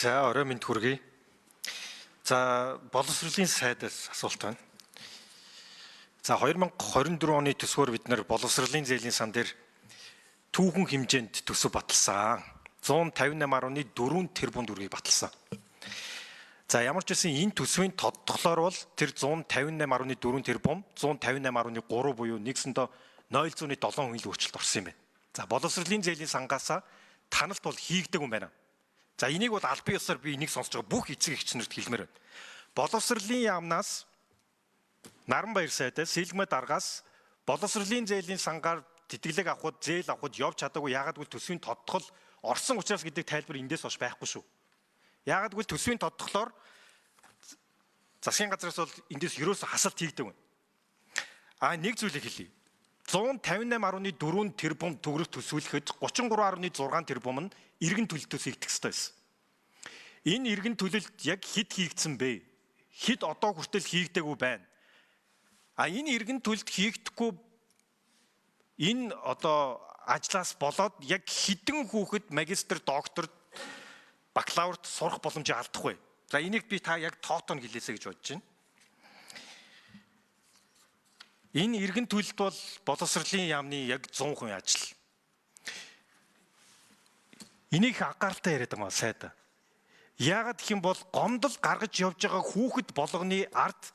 За орой минь хүргэе. За боловсролын сайдаас асуулт байна. За 2024 оны төсвөөр бид нар боловсролын зээлийн сан дээр түүхэн хэмжээнд төсөв баталсан. 158.4 тэрбум төгрөгийг баталсан. За ямар ч байсан энэ төсвийн тодтголоор бол тэр 158.4 тэрбум 158.3 буюу нэгсэндээ 0.7 хүн л өөрчлөлт орсон юм байна. За боловсролын зээлийн сангаас таналт бол хийгдэг юм байна. За энийг бол албан ёсоор би энийг сонсож байгаа бүх эцэг эгчнэрт хэлмээр байна. Боловсролын яамнаас Наранбаяр сайдаас Сэлгмэ даргаас боловсролын зээлийн сангаар тэтгэлэг авахд зээл авахд явж чадаагүй яагаад гэвэл төсвийн тодтгол орсон учраас гэдэг тайлбар эндээс хойш байхгүй шүү. Яагаад гэвэл төсвийн тодтголоор засгийн газраас бол эндээс ерөөсө хасалт хийгдэг байна. Нэг зүйлийг хэлье. 158.4 тэрбум төгрөг төсвөлөхөд 33.6 тэрбум нь иргэн төлөлтөөс хийгдэх ёстой байсан. Энэ иргэн төлөлт яг хэд хийгдсэн бэ? Хэд одоо хүртэл хийгдээгүй байна? Энэ иргэн төлөлт хийгдэхгүй энэ одоо ажлаас болоод яг хэдэн хүүхэд магистр, доктор, бакалаврт сурах боломжийг алдахгүй. За энийг би та яг тоотон хэлээсэй гэж бодож байна. Энэ иргэн төлөлт бол боловсролын яамны яг 100% ажил. Энийг анхааралтай яриад байгаа сайда. Яагаад гэх юм бол гомдол гаргаж явж байгаа хүүхэд болгоны ард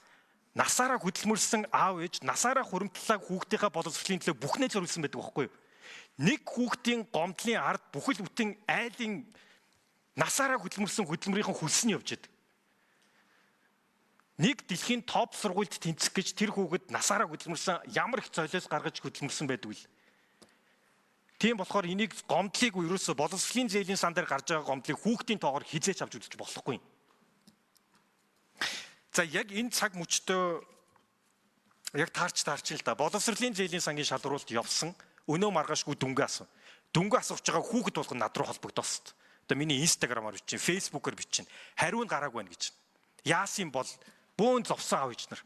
насаараа хөдөлмөрсөн аав ээж насаараа хуримтлалаа хүүхдийнхээ боловсролын төлөө бүхнээ зориулсан байдаг байхгүй юу? Нэг хүүхдийн гомдлын ард бүхэл бүтэн айлын насаараа хөдөлмөрсөн хөдөлмөрийн хөлс нь явж байдаг. Нэг дэлхийн топ сургуульд тэнцэх гэж тэр хүүхэд насаараа хөдөлмөрсөн ямар их золиос гаргаж хөдөлмөрсөн байдаг вэ? Тийм болохоор энийг гомдлыг ерөөсө боловсролын зээлийн сан дээр гарч байгаа гомдлыг хүүхдийн тоогоор хизээч авч үзэж болохгүй. За яг энэ цаг мөчтөө яг таарч л да. Боловсролын зээлийн сангийн шалралт явсан өнөө маргаашгүй дүнгээ асуу. Дүнгээ асууж байгаа хүүхэд болгон над руу холбогдоос. Одоо миний инстаграмаар бичин, фейсбүүкээр бичин. Хариу нь гараагүй байна гэж. Яасан бол бөөн зовсон аав ээж нар.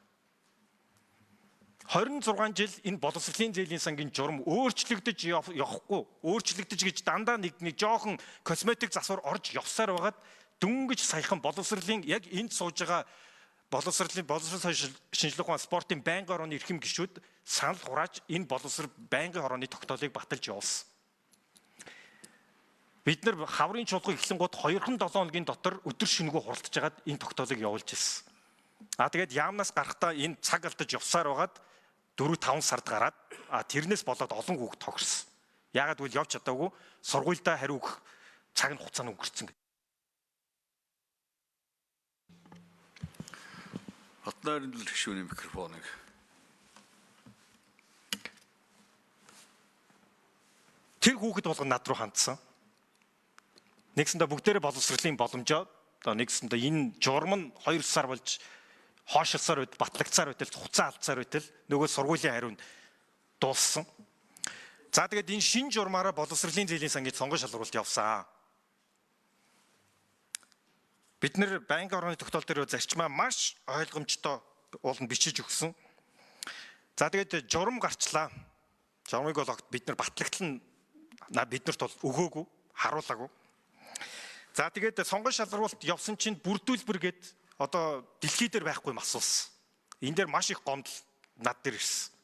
26 жил энэ боловсролын зээлийн сангийн журам өөрчлөгдөж явахгүй. Өөрчлөгдөж гэж дандаа нэг жоохон косметик засвар орж явсаар байгаад дүнгэж саяхан боловсролын яг энд сууж байгаа боловсрол шинжилгээ ухаан спортын байнгын хорооны эрхэм гишүүд санал хурааж энэ боловсрол байнгын хорооны тогтоолыг баталж явуулсан. Бид нар хаврын чуулгыг эхлэн гот 2-7 хоногийн дотор өдөр шөнөгүй хуралдаж хагаад энэ тогтоолыг явуулж ирсэн. Тэгээд яамнаас гарахдаа энэ цаг алдаж явсаар байгаад 4-5 сард гараад тэрнээс болоод олон хүүхд тохирсон. Яагаад гэвэл явж чадаагүй сургуультай хариу өгөх цаг нь хугацаа нь өнгөрцөн. Хатнарын гишүүний микрофоныг. Тэр хүүхэд болгон над руу хандсан. Нэгсэндээ бүгдээрээ боловсролын боломжоо нэгсэндээ энэ журам нь 2 сар болж хоошилсаар байтал батлагдсаар байтал хуцаа алдсаар байтал нөгөө сургуулийн хариу нь дууссан. За тэгээд энэ шинэ журмаараа боловсролын зээлийн сангийн сонгон шалралт явсан. Бид нэр байнгын хорооны тогтоол дээр зарчмаа маш ойлгомжтой ууланд бичиж өгсөн. За тэгээд журам гарчлаа. Журмыг бол бид нар батлагдлан биднэрт бол өгөөгүй, харуулаагүй. За тэгээд сонгон шалралт явсан чинь бүрдүүлбэр гээд одоо дэлхий дээр байхгүй юм асуусан. Энэ дээр маш их гомдол над дээр ирсэн.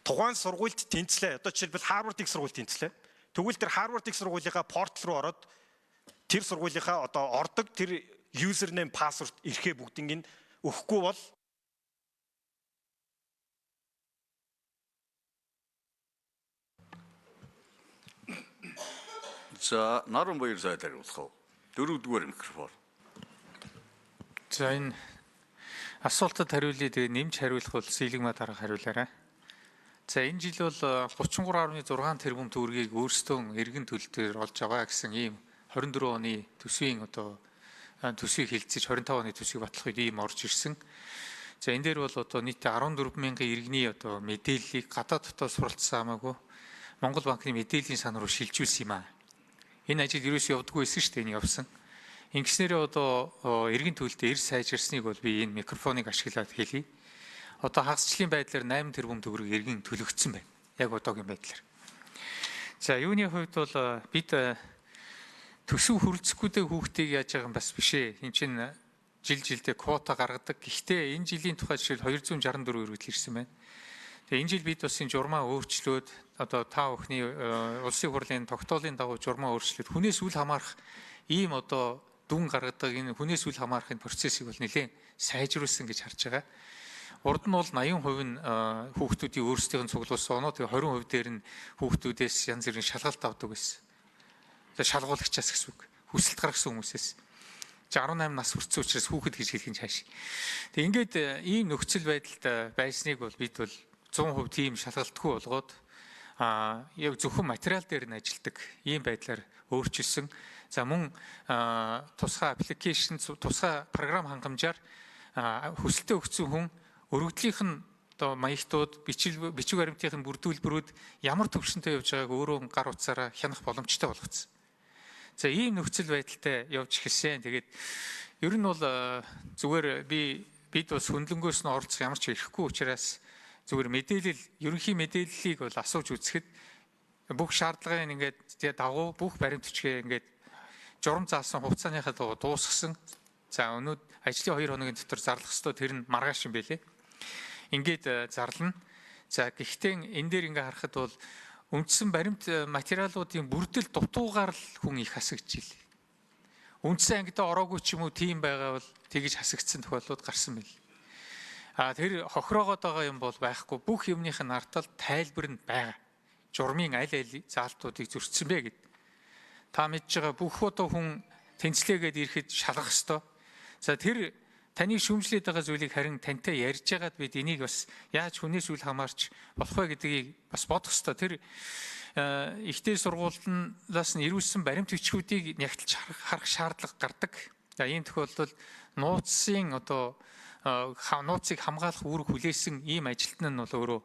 Тухайн сургуульд тэнцлээ. Одоо жишээлбэл Харвардын сургуульд тэнцлээ. Тэгвэл тэр Харвардын сургуулийнхаа портал руу ороод тэр сургуулийнхаа одоо ордог тэр юзернейм пассворд ирэхээ бүгднийг өгөхгүй бол За Наранбаяр сайд хариулах уу? 4-р микрофон. За энэ асуултад хариулъя. Тэгээ нэмж хариулах бол Сэлгмэ дарга хариулаарай. За энэ жил бол 33.6 тэрбум төгрөгийг өөрсдөө иргэн төлөлтөөр олж байгаа гэсэн ийм 24 оны төсвийн одоо төсвийг хилцэж 25 оны төсвийг батлах үед ийм орж ирсэн. За энэ дээр бол одоо нийтдээ 14 мянган иргэний одоо мэдээллийг гадаад дотоод суралцсан хамаагүй Монгол банкны мэдээллийн сан руу шилжүүлсэн юм аа. Энэ ажил ерөөсөө явдаггүй байсан шүү дээ, энэ явсан. Ингэснээрээ одоо иргэн төлөлтөд эрс сайжирсныг бол би энэ микрофоныг ашиглаад хэлье. Одоо хагасчлалын байдлаар 8 тэрбум төгрөг иргэн төлөгдсөн байна. Яг одоогийн байдлаар. За юуны хувьд бол бид төсөв хүрэлцэхгүйдээ хүүхдийг яаж байгаа юм бас биш ээ. Энд чинь жилдээ квота гаргадаг. Гэхдээ энэ жилийн тухай жишээл 264 өргөдөл ирсэн байна. Тэгээ энэ жил бид бас энэ журмаа өөрчлөөд одоо та бүхний улсын хурлын тогтоолын дагуу журмаа өөрчлөөд хүнээс үл хамаарах ийм одоо дүн гаргадаг энэ хүнээс үл хамаарахын процессыг бол нэлээд сайжруулсан гэж харж байгаа. Урд нь бол 80% нь хүүхдүүдийн өөрсдийн цуглуулсан оноо, тэгээ 20% дээр нь хүүхдүүдээс янз бүрийн шалгалт авдаг байсан. Тэгээ шалгуулагчаас гэсэн үг. Хүсэлт гаргасан хүмүүсээс. 18 нас хүрсэн учраас хүүхэд гэж хэлэх нь цааш. Тэгээ ингээд ийм нөхцөл байдалд байсныг бол бид бол 100% тийм шалгалтгүй болгоод яг зөвхөн материал дээр нь ажилдаг ийм байдлаар өөрчилсөн. За мөн тусгай аппликейшн, тусгай програм хангамжаар хүсэлтээ өгсөн хүн өргөдлийнх нь одоо маягтууд, бичиг баримтын бүрдүүлбэрүүд ямар төвшөнтэй явж байгааг өөрөө гар утсаараа хянах боломжтой болгоцсон. За ийм нөхцөл байдалтай явж эхэлсэн. Тэгээд ер нь бол зүгээр бид бас хөндлөнгөөс нь оролцох ямар ч ирэхгүй учраас зүгээр мэдээлэл, ерөнхий мэдээллийг бол асууж үзэхэд бүх шаардлагыг ингээд дагуу бүх баримт бичгээ ингээд журам заасан хугацааныхаа дагуу дуусгасан. За өнөөдөр ажлын 2 хоногийн дотор зарлах ёстой тэр нь маргааш юм байлээ. Ингээд зарлана. За гэхдээ энэ дээр ингээ харахад бол үндсэн баримт материалуудын бүрдэл дутуугаар л хүн их хасагдж илээ. Үндсэн ангидаа ороогүй ч юм уу тийм байгаа бол тэгж хасагдсан тохиолдлууд гарсан байл. Тэр хохироогоод байгаа юм бол байхгүй, бүх юмных нь артал тайлбар нь байгаа. Журмын аль заалтуудыг зөрчсөн бэ гэд. Та мэдж байгаа бүх одоо хүн тэнцлээгээд ирэхэд шалгах ёстой. За тэр таны шүүмжлээд байгаа зүйлийг харин тантай ярьж байгаад бид энийг бас яаж хүнээс үл хамаарч болох вэ гэдгийг бас бодох ёстой. Тэр ихтэй сургуулиудаас нь ирүүлсэн баримт бичгүүдийг нягтлж харах шаардлага гардаг. За ийм тохиолдолд нууцын одоо нууцыг хамгаалах үүрэг хүлээсэн ийм ажилтан нь бол өөрөө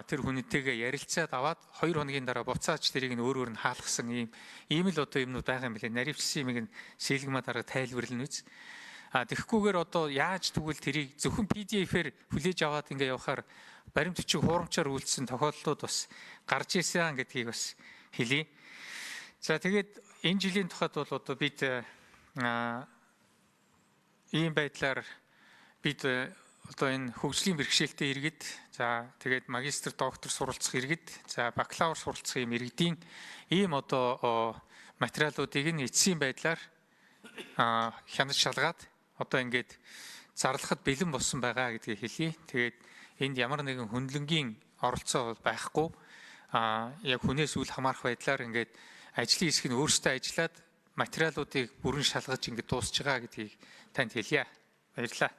тэр хүнтэйгээ ярилцаад аваад 2 хоногийн дараа буцаач тэрийг нь өөрөөр нь хаалгасан ийм л одоо юмнууд байгаа юм билээ. Наривчсан юмыг нь сэлгэмэ дараа тайлбарлана үз. Тэгэхгүйгээр одоо яаж тэгвэл тэрийг зөвхөн PDF-ээр хүлээж аваад ингээ явахаар баримт бичиг хуурамчаар үйлдсэн тохиолдлууд бас гарч ирсэн гэдгийг бас хэлье. За тэгээд энэ жилийн тухайд бол одоо бид ийм байдлаар бид одоо энэ хөгжлийн бэрхшээлтэй иргэд, за тэгээд магистр, доктор суралцах иргэд, за бакалавр суралцах ийм иргэдийн ийм одоо материалуудыг нь эцсийн байдлаар хянаж шалгаад одоо ингээд зарлахад бэлэн болсон байгаа гэдгийг хэлье. Тэгээд энд ямар нэгэн хөндлөнгийн оролцоо байхгүй, яг хүнээс үл хамаарах байдлаар ингээд ажлын хэсэг нь өөрсдөө ажиллаад материалуудыг бүрэн шалгаж ингээд дуусж байгаа гэдгийг танд хэлье. Баярлалаа.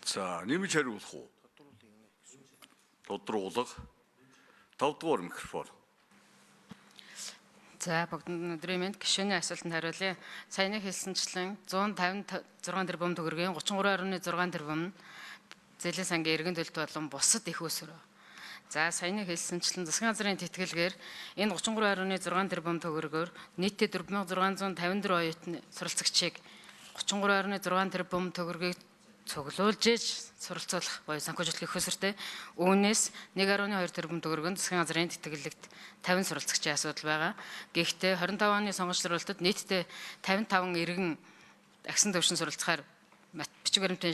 За нэмж хариулах уу? Тодруулах. 5 дугаар микрофон. За бүгдэнд өдрийн мэнд гишүүний асуултанд хариулъя. Саяны хэлсэнчлэн 156 тэрбум төгрөгийн 33.6 тэрбум нь зэлийн сангийн иргэн төлөлт болон бусад их усроо. За саяны хэлсэнчлэн засгийн газрын тэтгэлгээр энэ 33.6 тэрбум төгрөгөөр нийтдээ 4654 оюутны суралцагчийг 33.6 тэрбум төгрөгийг цуглуулж иж суралцуулах буюу санхүүжүүлэх хөсөртэй. Үүнээс 1.2 тэрбум төгрөг нь засгийн газрын тэтгэлэгт 50 суралцагчийн асуудал байгаа. Гэхдээ 25 оны сонгогчдод нийтдээ 55 иргэн агсан төвшин суралцахаар бичиг баримтын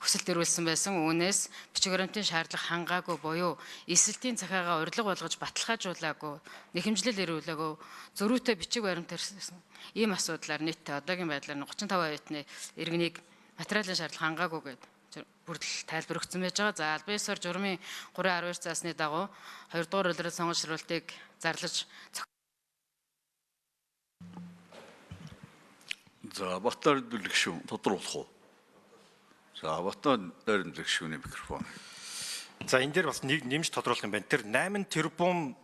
хүсэлт ирүүлсэн байсан. Үүнээс бичиг баримтын шаардлага хангаагүй буюу эсэлтийн захиагаа урилга болгож баталгаажуулаагүй, нэхэмжлэл ирүүлээгүй, зөрүүтэй бичиг баримт ирсэн. Ийм асуудлаар нийтдээ одоогийн байдлаар 35 оюутны иргэнийг материалын шаардлага хангаагүй гэдэг бүрдэл тайлбар өгсөн байж байгаа. За албан ёсоор журмын 3.12 заасны дагуу 2 дугаар улирал сонгогчролтыг зарлаж. За Батар дэлгшүүн тодруулах уу? За Батар дэлгшүүний микрофон. За энэ дээр бас нэг нэмж тодруулах юм байна. Тэр 8 тэрбум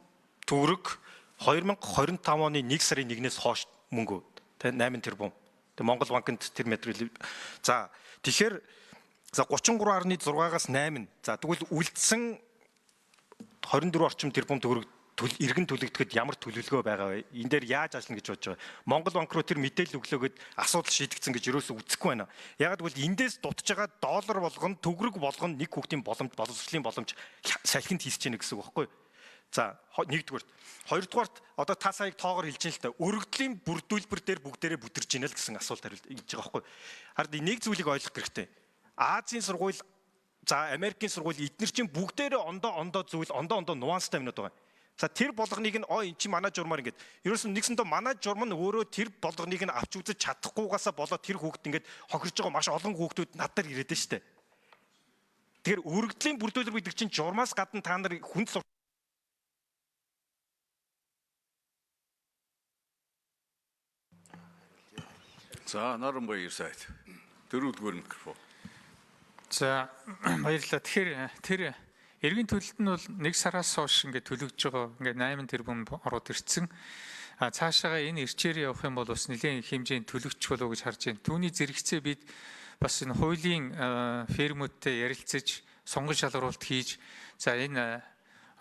төгрөг 2025 оны 1 сарын 1-ээс хойш мөнгө. Тэ 8 тэрбум. Тэ Монгол банкнд тэр материал. За тэгэхээр за 33.6-аас 8. За тэгвэл үлдсэн 24 орчим тэрбум төгрөг иргэн төлөгдөхөд ямар төлөвлөгөө байгаа вэ? Энэ дээр яаж ажиллана гэж бодож байгаа? Монгол банк руу тэр мэдээлэл өглөөгд асуудал шийдэгдсэн гэж юусоо үзэхгүй байна. Ягаад гэвэл эндээс дутж байгаа доллар болгоно, төгрөг болгоно нэг хүүхдийн боломж, боловсролын боломж салхинд хийсэж яах гэсэн үг байхгүй юу? За нэгдүгürt. Хоёрдугаарт одоо та саяг тоогоор хэлж байна л та. Өргөдлийн бүрдүүлбэр дээр бүгдээрээ бүтэрж байна л гэсэн асуулт хариулж байгаа байхгүй юу? Харин нэг зүйлийг ойлгох хэрэгтэй. Азийн сургууль, за Америкийн сургууль эдгээр чинь бүгдээрээ ондоо зүйл, ондоо нуанстай юмнууд байгаа. За тэр болгоныг нь эн чи манай журмаар ингээд ерөөсөн нэгсэндээ манай журам нь өөрөө тэр болгоныг нь авч үзэж чадахгүйгаасаа болоод тэр хүүхэд ингээд хохирж байгаа маш олон хүүхдүүд надад ирээд байна штэ. Тэгэхээр өргөдлийн бүрдүүлбэр гэдэг чинь журмаас гадна та нар хүнд За Наранбаяр сайд. Дөрөвдүгээр микрофон. За баярлалаа. Тэгэхээр тэр эргийн төлөлт нь бол 1 сараас хойш ингээд төлөгдөж байгаа ингээд 8 тэрбум ороод ирсэн. Цаашаага энэ ирчээр явах юм бол бас нэлээд их хэмжээнд төлөгдчих болов уу гэж харж байна. Түүний зэрэгцээ бид бас энэ хуулийн фермүүдтэй ярилцаж сонгон шалгаруулалт хийж за энэ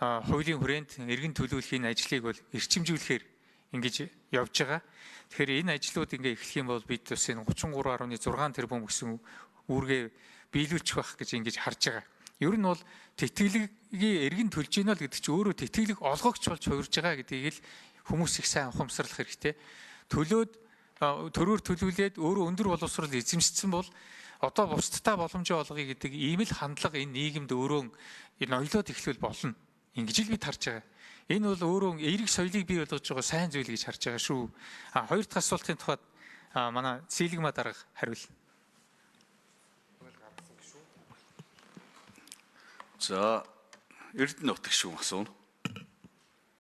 хуулийн хүрээнд эргэн төлөвлөхийн ажлыг бол эрчимжүүлэхээр ингэж явж байгаа. Тэгэхээр энэ ажлууд ингээ эхлэх юм бол бид бас энэ 33.6 тэрбум гэсэн үүргээ биелүүлчих байх гэж ингэж харж байгаа. Ер нь бол тэтгэлгийн эргэн төлж гинэ л гэдэг чинь өөрөө тэтгэлэг олгогч болж хувирж байгаа гэдгийг л хүмүүс их сайн ухамсарлах хэрэгтэй. Төрөөр төлөвлөөд өөрөө өндөр боловсрол эзэмшсэн бол одоо бусдтай боломжоо олгоё гэдэг ийм л хандлага энэ нийгэмд өөрөө ноёлоод эхлүүл болно. Ингэж л бид харж байгаа. Энэ бол өөрөө эерэг соёлыг бий болгож байгаа сайн зүйл гэж харж байгаа шүү. Хоёр дахь асуултын тухайд манай Сэлгма дарга хариулна. За Эрдэнэ нутаг шүү асууна.